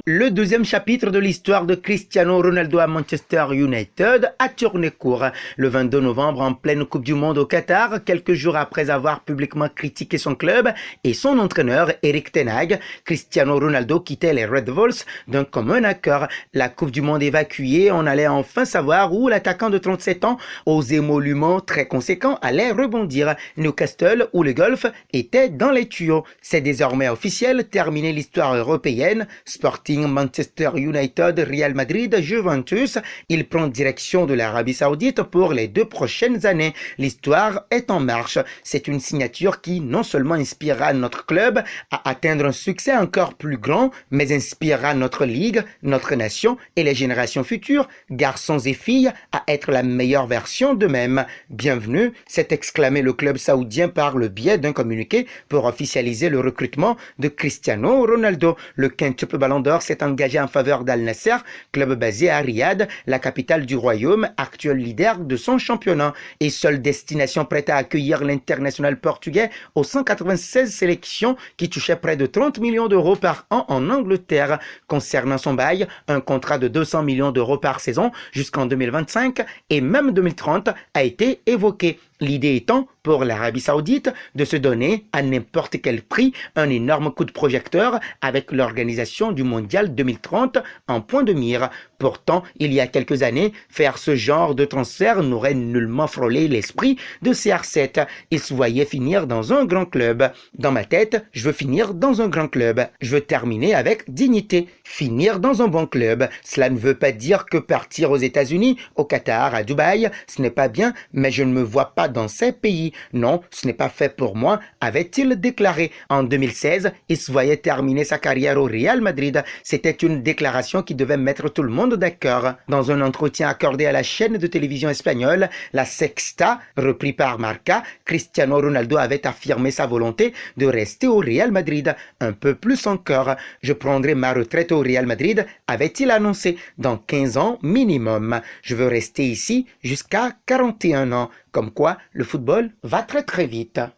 Le deuxième chapitre de l'histoire de Cristiano Ronaldo à Manchester United a tourné court. Le 22 novembre, en pleine Coupe du Monde au Qatar, quelques jours après avoir publiquement critiqué son club et son entraîneur Erik ten Hag, Cristiano Ronaldo quittait les Red Devils d'un commun accord. La Coupe du Monde évacuée, on allait enfin savoir où l'attaquant de 37 ans, aux émoluments très conséquents, allait rebondir. Newcastle ou le Golf étaient dans les tuyaux. C'est désormais officiel, terminé l'histoire européenne. Sporting, Manchester United, Real Madrid, Juventus. Il prend direction de l'Arabie Saoudite pour les 2 prochaines années. L'histoire est en marche. C'est une signature qui non seulement inspirera notre club à atteindre un succès encore plus grand, mais inspirera notre ligue, notre nation et les générations futures, garçons et filles, à être la meilleure version d'eux-mêmes. Bienvenue, s'est exclamé le club saoudien par le biais d'un communiqué pour officialiser le recrutement de Cristiano Ronaldo. Le quintuple Ballon d'Or s'est engagé en faveur d'Al Nassr, club basé à Riyad, la capitale du royaume, actuel leader de son championnat et seule destination prête à accueillir l'international portugais aux 196 sélections qui touchaient près de 30 millions d'euros par an en Angleterre. Concernant son bail, un contrat de 200 millions d'euros par saison jusqu'en 2025 et même 2030 a été évoqué. L'idée étant, pour l'Arabie Saoudite, de se donner à n'importe quel prix un énorme coup de projecteur avec l'organisation du Mondial 2030 en point de mire. Pourtant, il y a quelques années, faire ce genre de transfert n'aurait nullement frôlé l'esprit de CR7. Il se voyait finir dans un grand club. Dans ma tête, je veux finir dans un grand club. Je veux terminer avec dignité. Finir dans un bon club. Cela ne veut pas dire que partir aux États-Unis, au Qatar, à Dubaï, ce n'est pas bien, mais je ne me vois pas dans ces pays. Non, ce n'est pas fait pour moi, avait-il déclaré. En 2016, il se voyait terminer sa carrière au Real Madrid. C'était une déclaration qui devait mettre tout le monde d'accord. Dans un entretien accordé à la chaîne de télévision espagnole, La Sexta, repris par Marca, Cristiano Ronaldo avait affirmé sa volonté de rester au Real Madrid. Un peu plus encore. Je prendrai ma retraite au Real Madrid, avait-il annoncé, dans 15 ans minimum. Je veux rester ici jusqu'à 41 ans. Comme quoi, le football va très très vite.